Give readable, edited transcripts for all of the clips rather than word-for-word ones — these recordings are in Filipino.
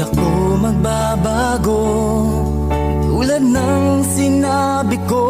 ako magbabago. Tulad ng sinabi ko,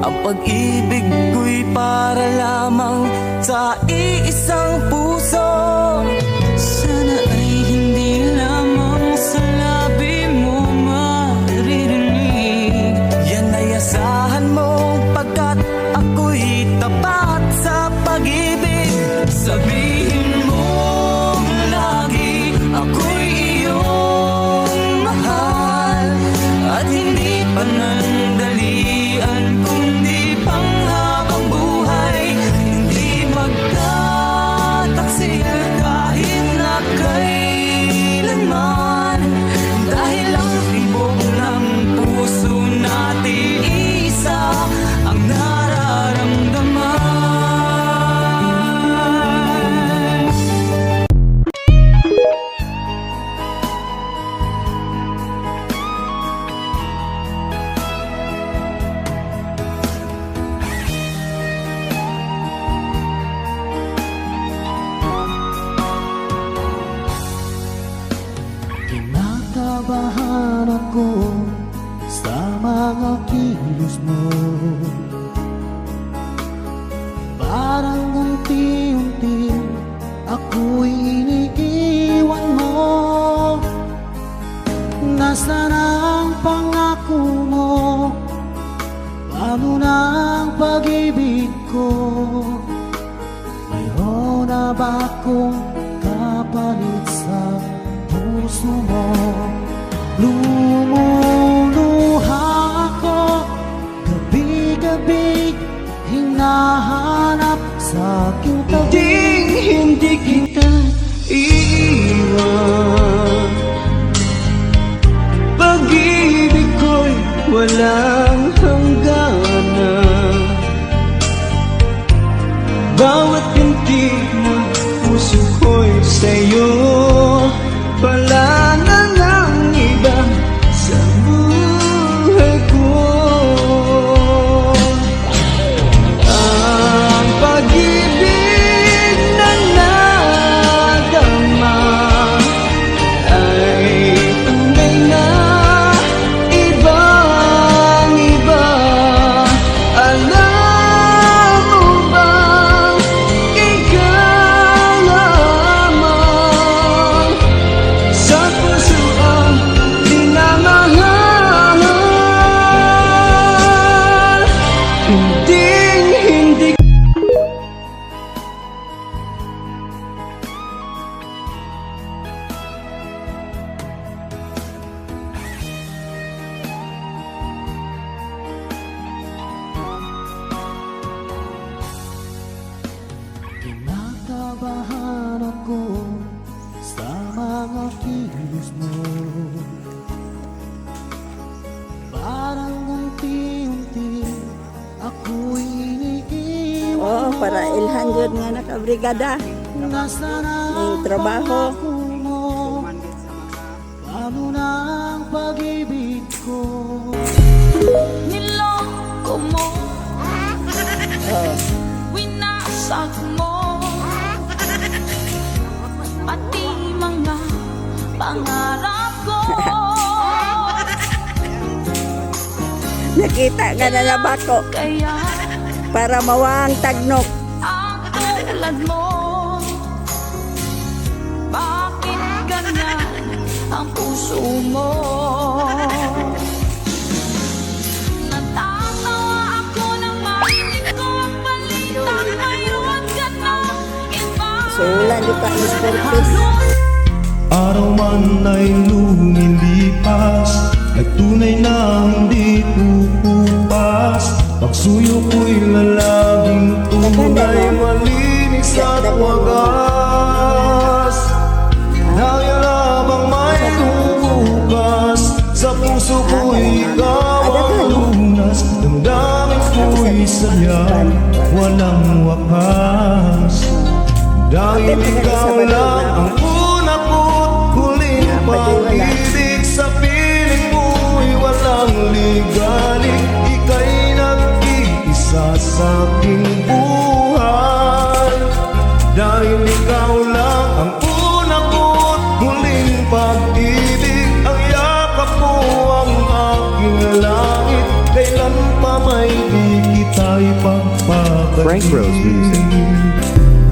ang pag-ibig ko'y para lamang sa iisang puso. Sana ay hindi lamang sa labi mo maririnig. Yan ay asahan mo pagkat ako'y tapat sa pag-ibig. Sabihin mo lagi ako'y iyong mahal, at hindi panandalian kundi panghabang buhay. Hindi magtataksil kahit na kailanman, dahil ang tibok ng puso natin isa ang nararamdaman. Kinakabahan ako sa mga kilos mo. Parang unti-unti ako'y iniiwan mo. Nasaan ang pangako mo? Paano na ang pag-ibig ko? Mayroon na ba akong kapalit sa puso mo? Lumuluha ako gabi-gabi, hinahanap sa aking tabi. Hindi kita iiwan, pag-ibig ko'y walang hangganan. Bawat pinti ng puso ko'y sa'yo, wala na ng iba sa buhay ko. Ang pag-ibig na nadama ay tunay na ibang-iba. Alam mo bang ikaw lamang sa puso ang minamahal? Hindi Kinakabahan ako sa mga kilos mo. Parang unti-unti ako'y iniiwan Oh, mo. para ilhan yun nga nakabrigada. Nasaan ang Yung trabaho. pangako mo? Paano na ang pag-ibig ko? Niloko mo, Oh, winasak mo, pati mga pangarap ko. nakita ka na na bako Kaya para mawang tagnok. ang tulad mo, bakit ganyan ang puso mo? Natatawa ako nang marinig ko ang balita, mayroon ka na iba. So, ulan yung ka Purpose. Araw man ay lumilipas, ay tunay na hindi pupupas. Pagsuyo ko'y lalaging tunay, malinis at wagas. Nayalabang may bukas, sa puso ko'y ikaw ang lunas. Damdamin ko'y sadya, walang wakas. Dahil ikaw lang ang una ko't huling pag-ibig. Sa piling mo'y walang ligalig, ika'y nag-iisa sa aking buhay. Dahil ikaw lang ang una ko't huling pag-ibig. Kailan pa may di kita'y pagpapatid. Frank Rose Music.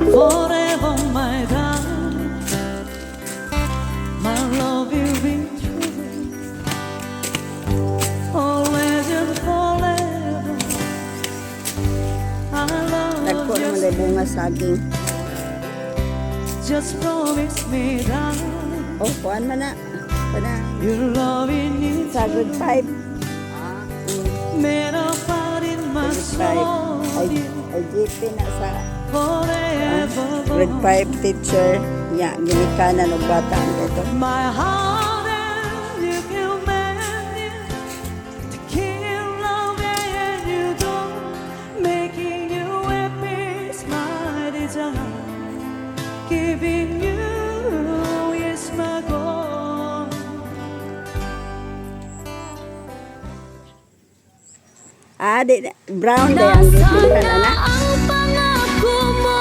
Forever, my darling, my love will be true. Always and forever, I love Nagpo naman you. na bunga saging. Just promise me, darling, Oh, kuhan man na. Pana. your love in Sa good five. made a part in my Good five. soul. Ay GP na sa Forever, grade 5 teacher. Ya, ginikanan og bata ang ito. my heart and you can mend it to keep loving and you don't making you happy is my desire. Giving you is my goal. Di brown day ang gikan ana. ang pangako mo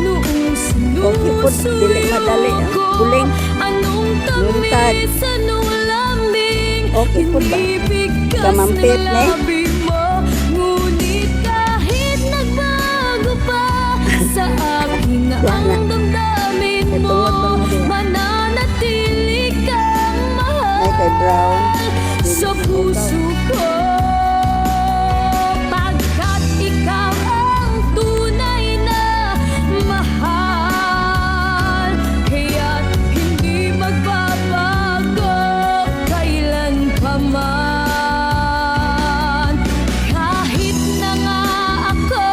noong Okay po, dili madali ang kuling. Anong Luntad. tamis, anong lambing, Okay po ba? hindi bigkas Kamampit, na ne? labi mo. Ngunit kahit nagbago pa sa akin Yan na. ang damdamin mo, Itungod ba mo din? mananatili kang Ay kay brown. mahal sa puso ko. Pagkat ikaw ang tunay na mahal, kaya't hindi magbabago kailan pa man. Kahit na nga ako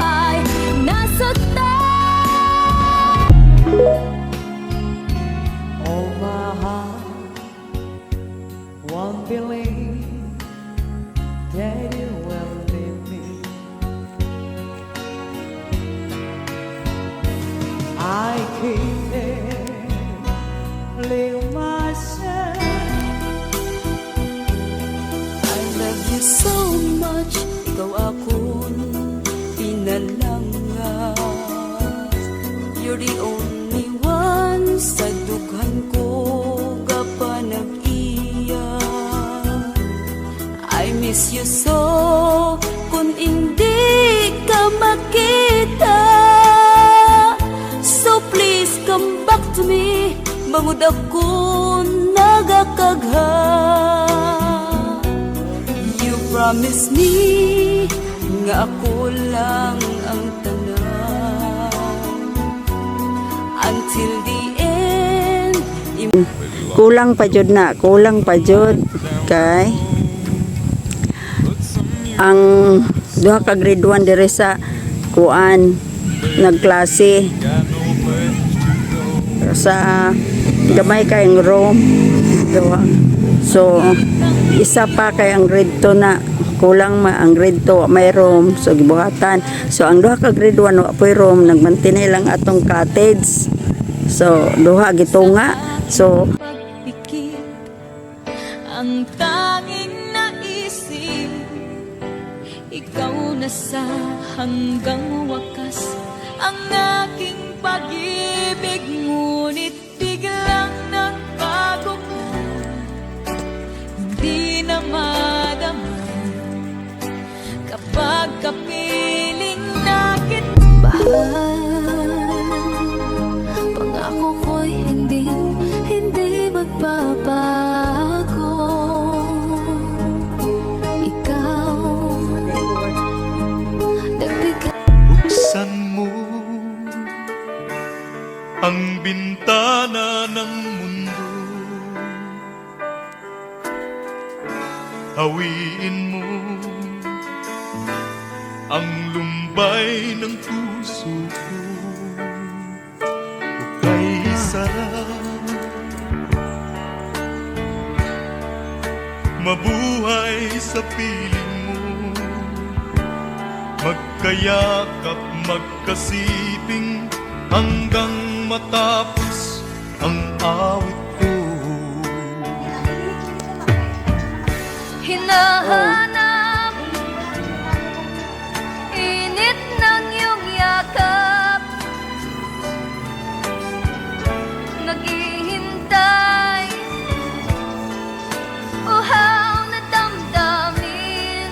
ay nasaktan. Oh my heart won't believe that you will leave me. I can't leave myself. I love you so much, ikaw akong pinalangak. You're the only one sa dughan ko kapag nag-iyak. I miss you so kung hindi ka makita. So please come back to me, bangod ako nagakagha. You promise me nga ako lang ang tanan until the end. Kulang pa jud na, kulang pa jud kay ang duha ka grade 1 dire sa kuan nagklase sa gamay kayong room duha. So isa pa kay ang grade 2 na kulang ma ang grade 2 may room so gibuhatan. So ang duha ka grade 1 wa po'y room nagmantine lang atong cottage. So duha gitunga. So Pagpikit ang tanging naisip, ikaw na sa hanggang wakas ang aking pag-ibig. Ngunit biglang nagbago ka, hindi na madama kapag kapiling na kita. Bahal, pangako ko'y hindi magbabago. Ikaw, nagbigay. Buksan mo ang bintana ng mundo. Hawiin mo ang lumbay ng puso ko. Kay sarap mabuhay sa piling mo, magkayakap, magkasiping hanggang matapos ang awit ko. Hinahanap init ng iyong yakap, naghihintay uhaw na damdamin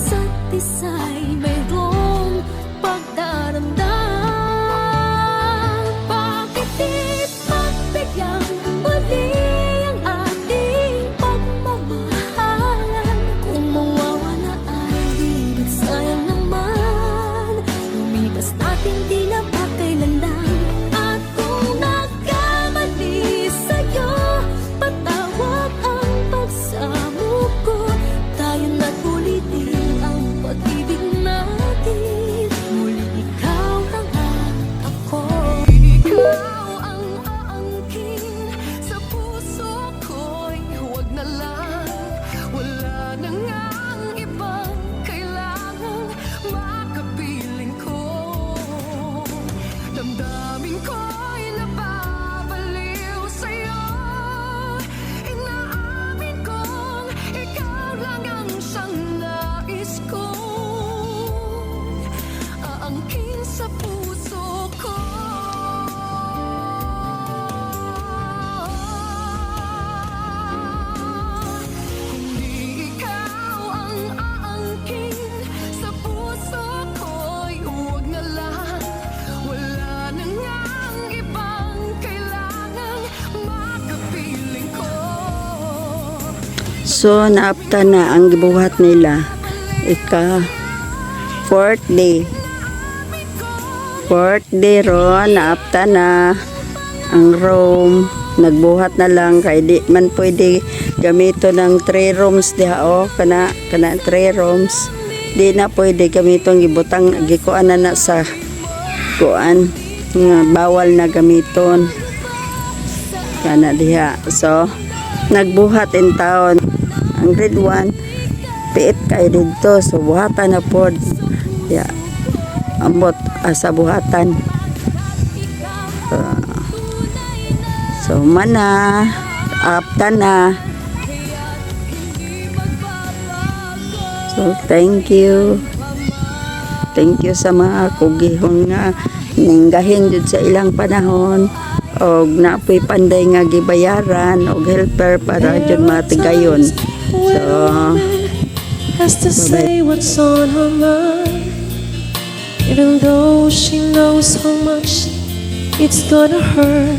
isa't isa'y mayroong pagdaramdam. Bakit di pagbigyan muli ang ating pagmamahalan? Kung mawawala ay di nagsayang naman. Lumipas natin di na pa kailanlan. At kung nagkamali sa'yo, patawag ang pagsamo ko. Tayo na't ulitin ang pag-ibig natin. Muli ikaw ang at ako. Ikaw ang aangkin sa puso ko'y huwag na lang. Wala na ngang ibang kailangang makapiling ko. Damdamin ko'y nababaliw sa'yo. Inaamin kong ikaw lang ang siyang nais ko. Aangkin sa puso ko. Kung di ikaw ang aangkin sa puso ko'y huwag na lang. Wala na ngang ibang kailangang makapiling ko. So naapta na ang gibuhat nila fourth day ron, naapta na ang room. Nagbuhat na lang kay di man pwede gamito ng 3 rooms diha kana 3 rooms. Di na pwede gamitong gibutang gikuan na sa kuan nga bawal na gamiton kana diha. So nagbuhat in town ang grade 1 piit kay didto, so buhatan na pod ya ambot sa buhatan. So mana apta na. So thank you sa mga kugihon nga ninggahin jud sa ilang panahon og napoy panday nga gibayaran og helper para jud matigayon. So has to say what's on her mind, even though she knows how much it's gonna hurt.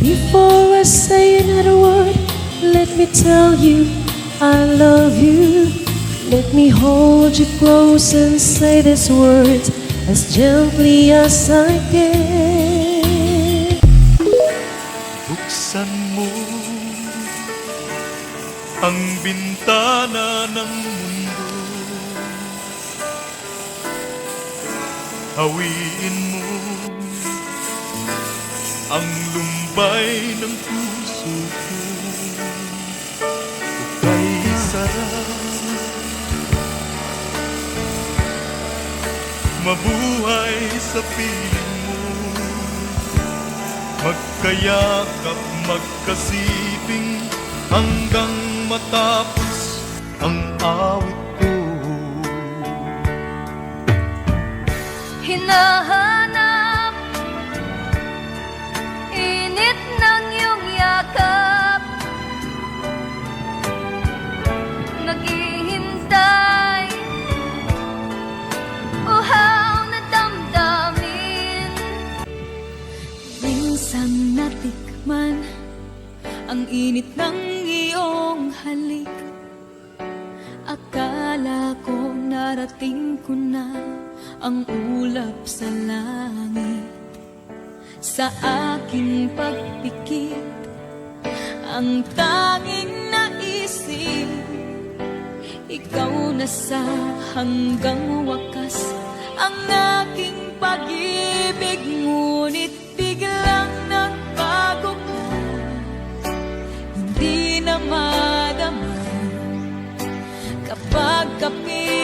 Before I say another word, let me tell you I love you. Let me hold you close and say these words as gently as I can. Buksan mo ang bintana ng mundo. Hawiin mo ang lumbay ng puso ko. Ika'y sarap, mabuhay sa piling mo. Magkayakap, magkasiping hanggang matapos ang awit ko. Hinahanap init ng iyong yakap. Naghihintay uhaw na damdamin. Minsan natikman ang init ng iyong halik. Akala ko narating ko na ang ulap sa langit. Sa aking pagpikit, ang tanging naisip, ikaw na sa hanggang wakas ang aking pag-ibig. Ngunit biglang nagbago ka, hindi na madama kapag kapit